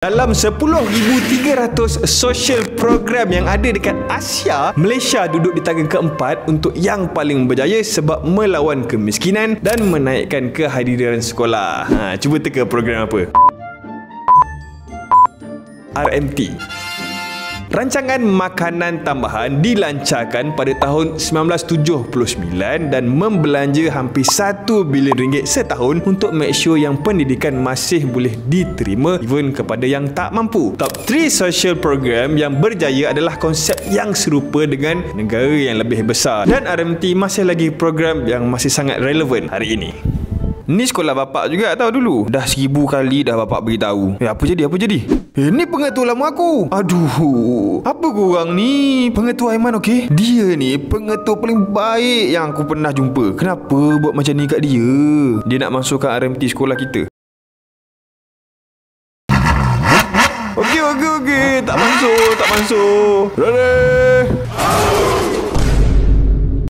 Dalam 10,300 social program yang ada dekat Asia, Malaysia duduk di tangga keempat untuk yang paling berjaya sebab melawan kemiskinan dan menaikkan kehadiran sekolah. Cuba teka program apa? RMT. Rancangan makanan tambahan dilancarkan pada tahun 1979 dan membelanja hampir 1 bilion ringgit setahun untuk make sure yang pendidikan masih boleh diterima even kepada yang tak mampu. Top 3 social program yang berjaya adalah konsep yang serupa dengan negara yang lebih besar, dan RMT masih lagi program yang masih sangat relevan hari ini. Ni sekolah bapak juga tahu dulu. Dah 1000 kali dah bapak beritahu. Apa jadi? Ni pengetua lama aku. Aduh, apa korang ni? Pengetua Aiman, okey? Dia ni pengetua paling baik yang aku pernah jumpa. Kenapa buat macam ni kat dia? Dia nak masukkan RMT sekolah kita. Okey. Tak masuk. Ready?